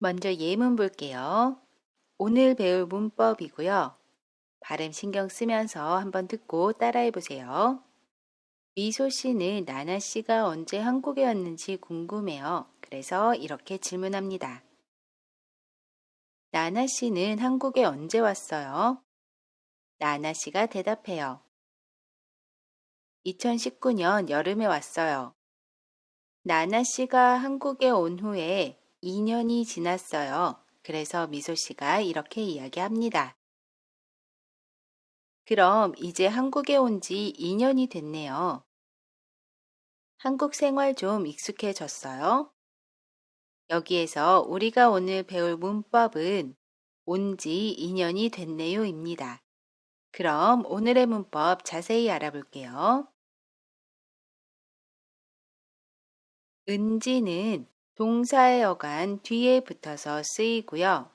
먼저 예문 볼게요. 오늘 배울 문법이고요. 발음 신경 쓰면서 한번 듣고 따라해 보세요. 미소 씨는 나나 씨가 언제 한국에 왔는지 궁금해요. 그래서 이렇게 질문합니다. 나나 씨는 한국에 언제 왔어요? 나나 씨가 대답해요. 2019년 여름에 왔어요. 나나 씨가 한국에 온 후에 2년이 지났어요. 그래서 미소 씨가 이렇게 이야기합니다. 그럼 이제 한국에 온 지 2년이 됐네요. 한국 생활 좀 익숙해졌어요? 여기에서 우리가 오늘 배울 문법은 온 지 2년이 됐네요입니다. 그럼 오늘의 문법 자세히 알아볼게요. 은지는 동사의 어간 뒤에 붙어서 쓰이고요.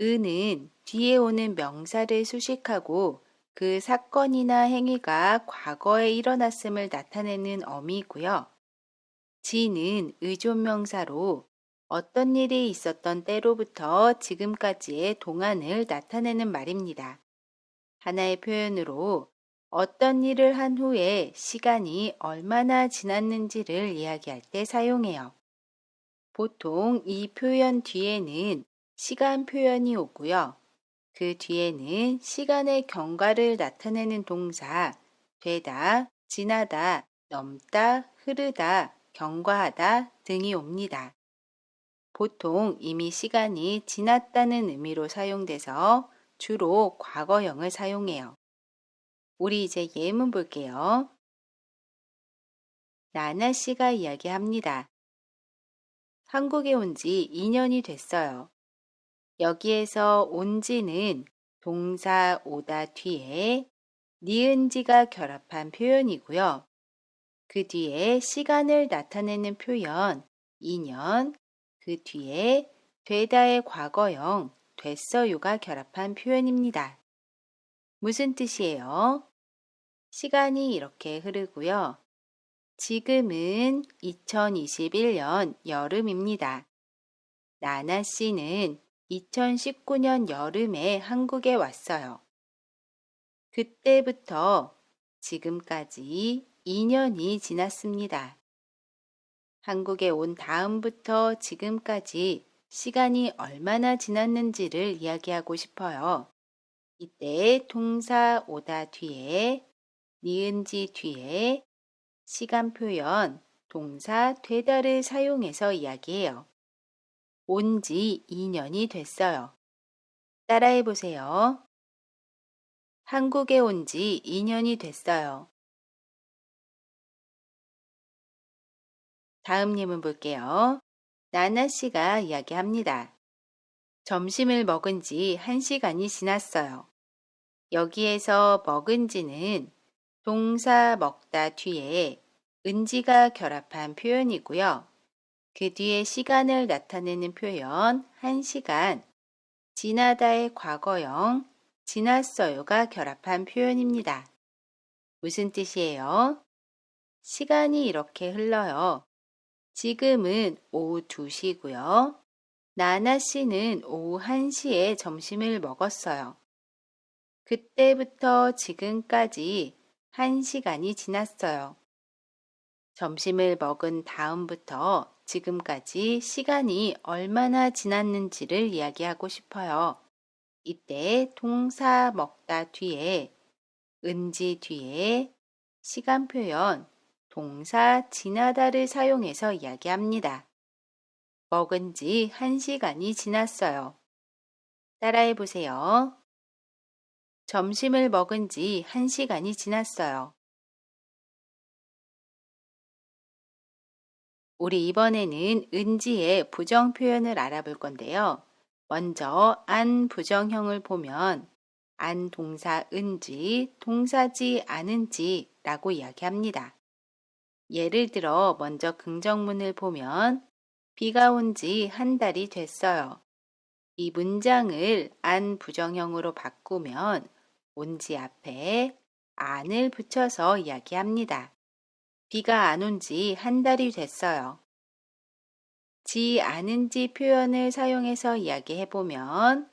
은은 뒤에 오는 명사를 수식하고 그 사건이나 행위가 과거에 일어났음을 나타내는 어미고요. 지는 의존명사로 어떤 일이 있었던 때로부터 지금까지의 동안을 나타내는 말입니다. 하나의 표현으로 어떤 일을 한 후에 시간이 얼마나 지났는지를 이야기할 때 사용해요. 보통 이 표현 뒤에는 시간 표현이 오고요. 그 뒤에는 시간의 경과를 나타내는 동사 되다, 지나다, 넘다, 흐르다, 경과하다 등이 옵니다. 보통 이미 시간이 지났다는 의미로 사용돼서 주로 과거형을 사용해요. 우리 이제 예문 볼게요. 나나 씨가 이야기합니다. 한국에 온 지 2년이 됐어요. 여기에서 온지는 동사 오다 뒤에 니은지가 결합한 표현이고요. 그 뒤에 시간을 나타내는 표현 2년, 그 뒤에 되다의 과거형 됐어요가 결합한 표현입니다. 무슨 뜻이에요? 시간이 이렇게 흐르고요. 지금은 2021년 여름입니다. 나나 씨는 2019년 여름에 한국에 왔어요. 그때부터 지금까지 2년이 지났습니다. 한국에 온 다음부터 지금까지 시간이 얼마나 지났는지를 이야기하고 싶어요. 이때 동사 오다 뒤에 니은지 뒤에 시간 표현 동사 되다를 사용해서 이야기해요. 온 지 2년이 됐어요. 따라해 보세요. 한국에 온 지 2년이 됐어요. 다음 예문 볼게요. 나나 씨가 이야기합니다. 점심을 먹은 지 1시간이 지났어요. 여기에서 먹은 지는 동사 먹다 뒤에 은지가 결합한 표현이고요. 그 뒤에 시간을 나타내는 표현 1시간, 지나다의 과거형 지났어요가 결합한 표현입니다. 무슨 뜻이에요? 시간이 이렇게 흘러요. 지금은 오후 2시고요. 나나 씨는 오후 1시에 점심을 먹었어요. 그때부터 지금까지 1시간이 지났어요. 점심을 먹은 다음부터 지금까지 시간이 얼마나 지났는지를 이야기하고 싶어요. 이때 동사 먹다 뒤에 은지 뒤에 시간 표현 동사 지나다를 사용해서 이야기합니다. 먹은 지 1시간이 지났어요. 따라해 보세요. 점심을 먹은 지 1시간이 지났어요. 우리 이번에는 은지의 부정 표현을 알아볼 건데요. 먼저 안 부정형을 보면 안 동사 은지, 동사지 않은지 라고 이야기합니다. 예를 들어 먼저 긍정문을 보면 비가 온 지 1달이 됐어요. 이 문장을 안 부정형으로 바꾸면 온지 앞에 안을 붙여서 이야기합니다. 비가 안 온 지 1달이 됐어요. 지 않은지 표현을 사용해서 이야기해보면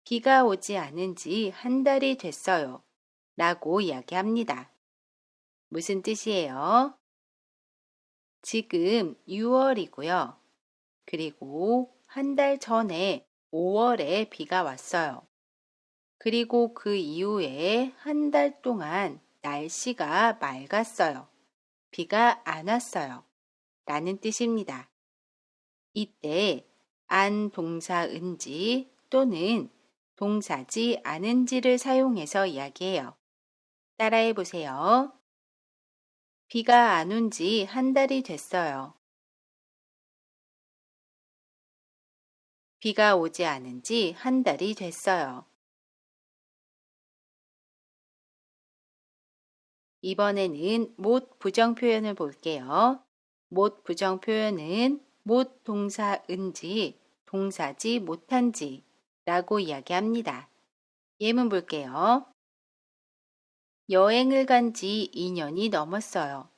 비가 오지 않은 지 한 달이 됐어요 라고 이야기합니다. 무슨 뜻이에요? 지금 6월이고요. 그리고 한 달 전에 5월에 비가 왔어요. 그리고 그 이후에 한 달 동안 날씨가 맑았어요. 비가 안 왔어요. 라는 뜻입니다. 이때 안 동사 은지 또는 동사지 않은지를 사용해서 이야기해요. 따라해 보세요. 비가 안 온 지 한 달이 됐어요. 비가 오지 않은 지 한 달이 됐어요. 이번에는 못 부정 표현을 볼게요. 못 부정 표현은 못 동사 은지, 동사지 못한지 라고 이야기합니다. 예문 볼게요. 여행을 간 지 2년이 넘었어요.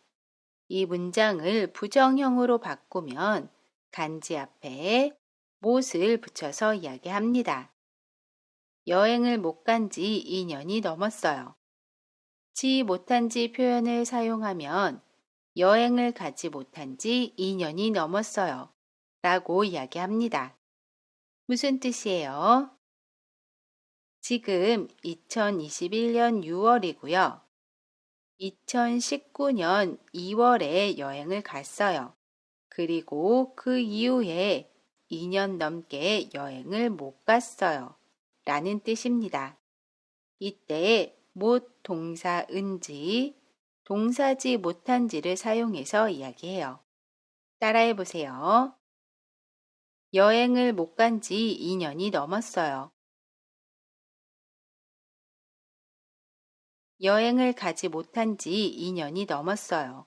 이 문장을 부정형으로 바꾸면 간지 앞에 못을 붙여서 이야기합니다. 여행을 못 간 지 2년이 넘었어요. 지 못한 지 표현을 사용하면 여행을 가지 못한 지 2년이 넘었어요. 라고 이야기합니다. 무슨 뜻이에요? 지금 2021년 6월이고요. 2019년 2월에 여행을 갔어요. 그리고 그 이후에 2년 넘게 여행을 못 갔어요. 라는 뜻입니다. 이때 못 동사 은지, 동사지 못한지를 사용해서 이야기해요. 따라해 보세요. 여행을 못 간 지 2년이 넘었어요. 여행을 가지 못한 지 2년이 넘었어요.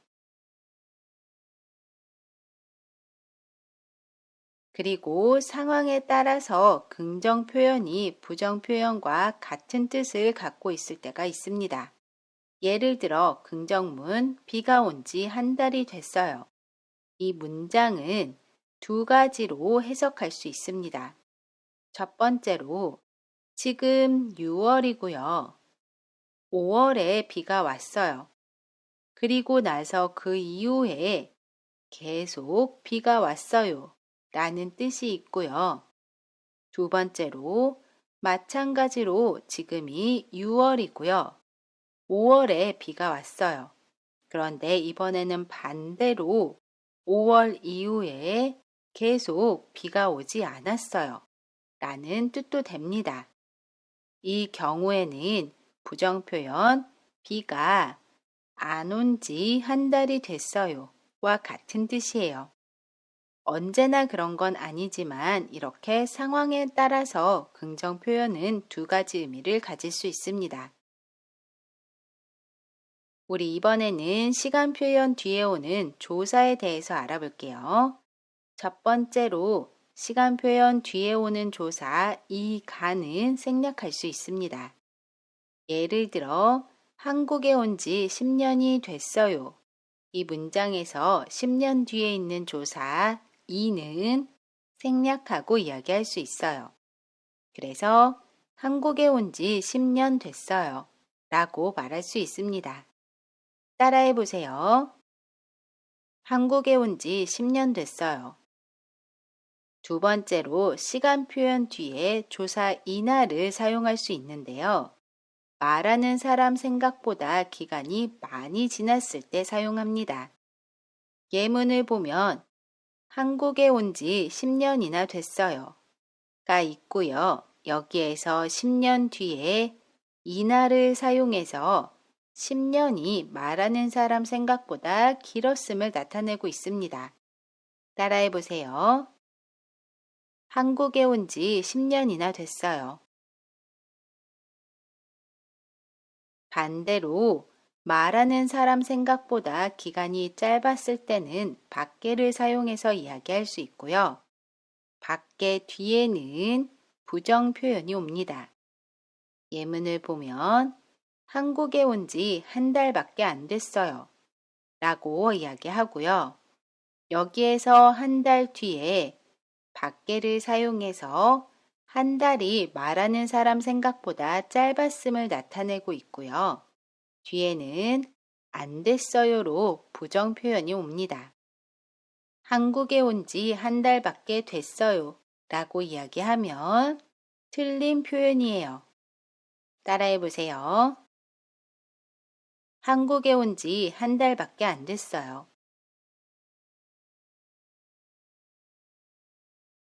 그리고 상황에 따라서 긍정 표현이 부정 표현과 같은 뜻을 갖고 있을 때가 있습니다. 예를 들어 긍정문 비가 온 지 한 달이 됐어요. 이 문장은 두 가지로 해석할 수 있습니다. 첫 번째로 지금 6월이고요. 5월에 비가 왔어요. 그리고 나서 그 이후에 계속 비가 왔어요. 라는 뜻이 있고요. 두 번째로 마찬가지로 지금이 6월이고요. 5월에 비가 왔어요. 그런데 이번에는 반대로 5월 이후에 계속 비가 오지 않았어요. 라는 뜻도 됩니다. 이 경우에는 부정표현 비가 안 온 지 한 달이 됐어요. 와 같은 뜻이에요. 언제나 그런 건 아니지만 이렇게 상황에 따라서 긍정 표현은 두 가지 의미를 가질 수 있습니다. 우리 이번에는 시간 표현 뒤에 오는 조사에 대해서 알아볼게요. 첫 번째로 시간 표현 뒤에 오는 조사 이 가는 생략할 수 있습니다. 예를 들어 한국에 온 지 10년이 됐어요. 이 문장에서 10년 뒤에 있는 조사 이는 생략하고 이야기할 수 있어요. 그래서 한국에 온 지 10년 됐어요. 라고 말할 수 있습니다. 따라해 보세요. 한국에 온 지 10년 됐어요. 두 번째로 시간 표현 뒤에 조사 이날을 사용할 수 있는데요. 말하는 사람 생각보다 기간이 많이 지났을 때 사용합니다. 예문을 보면 한국에 온 지 10년이나 됐어요. 가 있고요. 여기에서 10년 뒤에 이날을 사용해서 10년이 말하는 사람 생각보다 길었음을 나타내고 있습니다. 따라해 보세요. 한국에 온 지 10년이나 됐어요. 반대로 말하는 사람 생각보다 기간이 짧았을 때는 밖에를 사용해서 이야기할 수 있고요. 밖에 뒤에는 부정 표현이 옵니다. 예문을 보면 한국에 온 지 한 달밖에 안 됐어요. 라고 이야기하고요. 여기에서 한 달 뒤에 밖에를 사용해서 한 달이 말하는 사람 생각보다 짧았음을 나타내고 있고요. 뒤에는 안 됐어요로 부정 표현이 옵니다. 한국에 온 지 한 달밖에 됐어요 라고 이야기하면 틀린 표현이에요. 따라해 보세요. 한국에 온 지 한 달밖에 안 됐어요.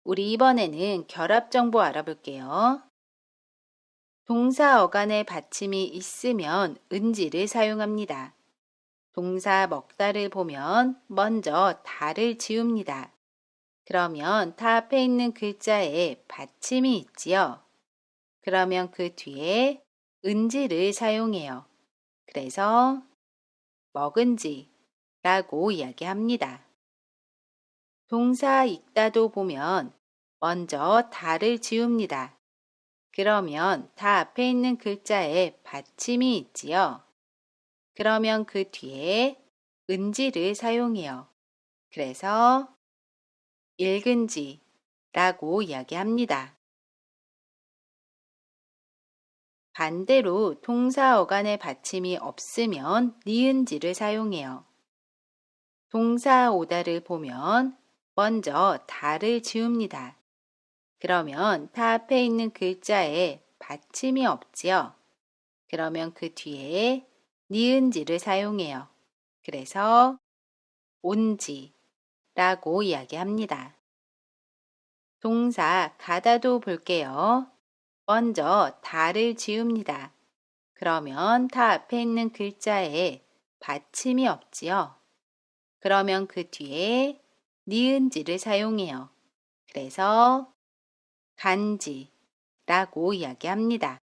우리 이번에는 결합 정보 알아볼게요. 동사 어간에 받침이 있으면 은지를 사용합니다. 동사 먹다를 보면 먼저 다를 지웁니다. 그러면 다 앞에 있는 글자에 받침이 있지요. 그러면 그 뒤에 은지를 사용해요. 그래서 먹은지 라고 이야기합니다. 동사 읽다도 보면 먼저 다를 지웁니다. 그러면 다 앞에 있는 글자에 받침이 있지요. 그러면 그 뒤에 은지를 사용해요. 그래서 읽은지 라고 이야기합니다. 반대로 동사 어간에 받침이 없으면 니은지를 사용해요. 동사 오다를 보면 먼저 다를 지웁니다. 그러면 다 앞에 있는 글자에 받침이 없지요. 그러면 그 뒤에 니은지를 사용해요. 그래서 온지 라고 이야기합니다. 동사 가다도 볼게요. 먼저 다를 지웁니다. 그러면 다 앞에 있는 글자에 받침이 없지요. 그러면 그 뒤에 니은지를 사용해요. 그래서 간지 라고 이야기합니다.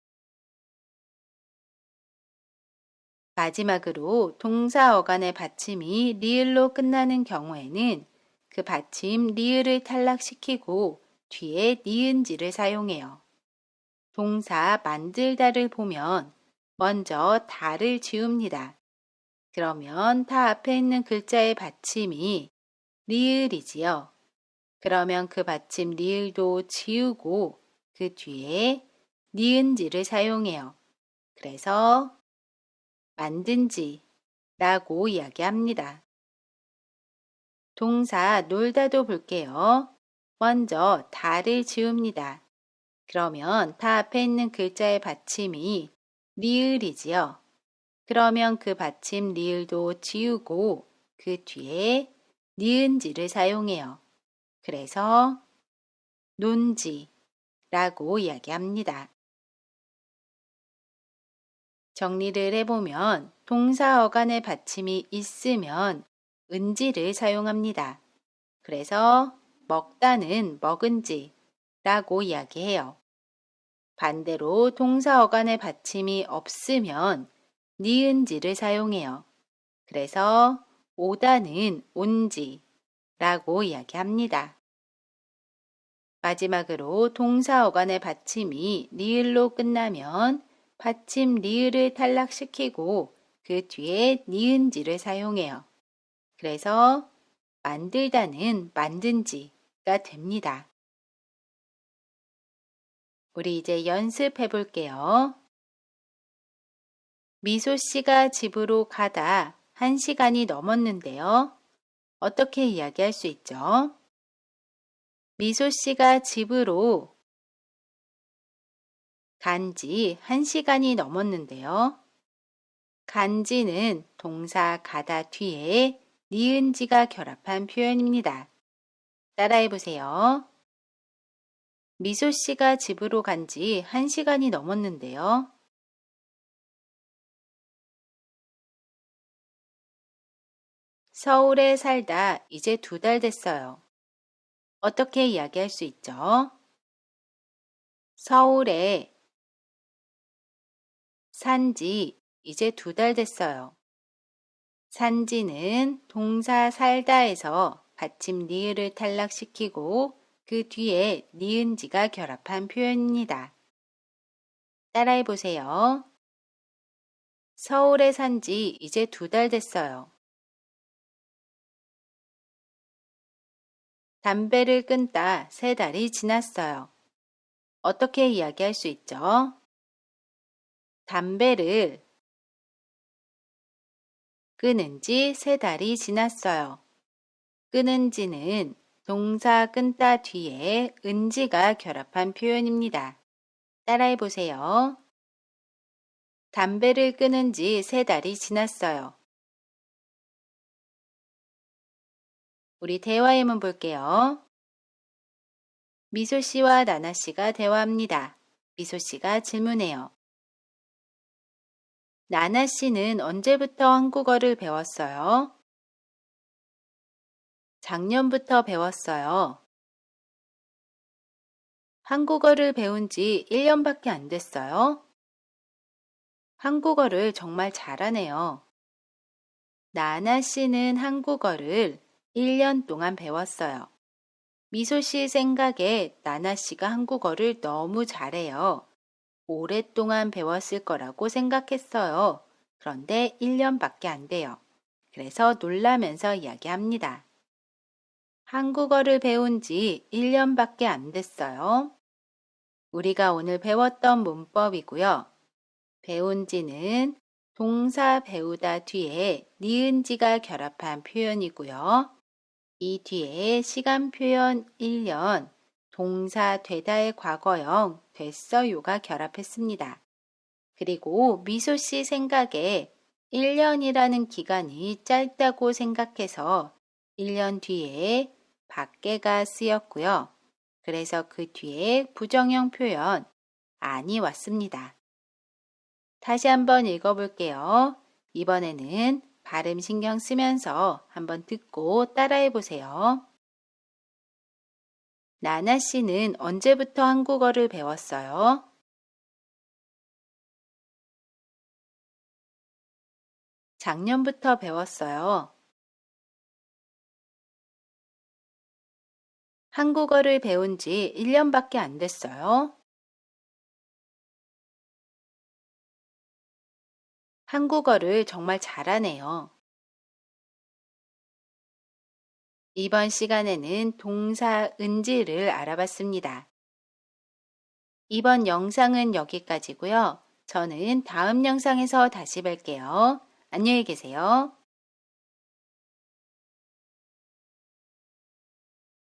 마지막으로 동사 어간의 받침이 리을로 끝나는 경우에는 그 받침 리을을 탈락시키고 뒤에 니은지를 사용해요. 동사 만들다를 보면 먼저 다를 지웁니다. 그러면 다 앞에 있는 글자의 받침이 리을이지요. 그러면 그 받침 리을도 지우고 그 뒤에 니은지를 사용해요. 그래서 만든지 라고 이야기합니다. 동사 놀다도 볼게요. 먼저 다를 지웁니다. 그러면 다 앞에 있는 글자의 받침이 리을이지요. 그러면 그 받침 리을도 지우고 그 뒤에 니은지를 사용해요. 그래서 논지 라고 이야기합니다. 정리를 해보면 동사 어간의 받침이 있으면 은지를 사용합니다. 그래서 먹다는 먹은지 라고 이야기해요. 반대로 동사 어간의 받침이 없으면 니은지를 사용해요. 그래서 오다는 온지 라고 이야기합니다. 마지막으로 동사 어간의 받침이 리을로 끝나면 받침 리을을 탈락시키고 그 뒤에 니은지를 사용해요. 그래서 만들다는 만든지가 됩니다. 우리 이제 연습해 볼게요. 미소 씨가 집으로 가다 1시간이 넘었는데요. 어떻게 이야기할 수 있죠? 미소 씨가 집으로 간지 1시간이 넘었는데요. 간지는 동사 가다 뒤에 니은지가 결합한 표현입니다. 따라해 보세요. 미소 씨가 집으로 간지 1시간이 넘었는데요. 서울에 살다 이제 2달 됐어요. 어떻게 이야기할 수 있죠? 서울에 산지 이제 2달 됐어요. 산지는 동사 살다에서 받침 니을을 탈락시키고 그 뒤에 니은지가 결합한 표현입니다. 따라해 보세요. 서울에 산지 이제 2달 됐어요. 담배를 끊다 3달이 지났어요. 어떻게 이야기할 수 있죠? 담배를 끊은 지 3달이 지났어요. 끊은 지는 동사 끊다 뒤에 은지가 결합한 표현입니다. 따라해 보세요. 담배를 끊은 지 3달이 지났어요. 우리 대화 예문 볼게요. 미소 씨와 나나 씨가 대화합니다. 미소 씨가 질문해요. 나나 씨는 언제부터 한국어를 배웠어요? 작년부터 배웠어요. 한국어를 배운 지 1년밖에 안 됐어요. 한국어를 정말 잘하네요. 나나 씨는 한국어를 1년 동안 배웠어요. 미소 씨 생각에 나나 씨가 한국어를 너무 잘해요. 오랫동안 배웠을 거라고 생각했어요. 그런데 1년밖에 안 돼요. 그래서 놀라면서 이야기합니다. 한국어를 배운 지 1년밖에 안 됐어요. 우리가 오늘 배웠던 문법이고요. 배운 지는 동사 배우다 뒤에 니은지가 결합한 표현이고요. 이 뒤에 시간 표현 1년, 동사 되다의 과거형 됐어요가 결합했습니다. 그리고 미소 씨 생각에 1년이라는 기간이 짧다고 생각해서 1년 뒤에 밖에가 쓰였고요. 그래서 그 뒤에 부정형 표현 안이 왔습니다. 다시 한번 읽어볼게요. 이번에는 발음 신경 쓰면서 한번 듣고 따라해 보세요. 나나 씨는 언제부터 한국어를 배웠어요? 작년부터 배웠어요. 한국어를 배운 지 1년밖에 안 됐어요. 한국어를 정말 잘하네요. 이번 시간에는 동사 은지를 알아봤습니다. 이번 영상은 여기까지고요. 저는 다음 영상에서 다시 뵐게요. 안녕히 계세요.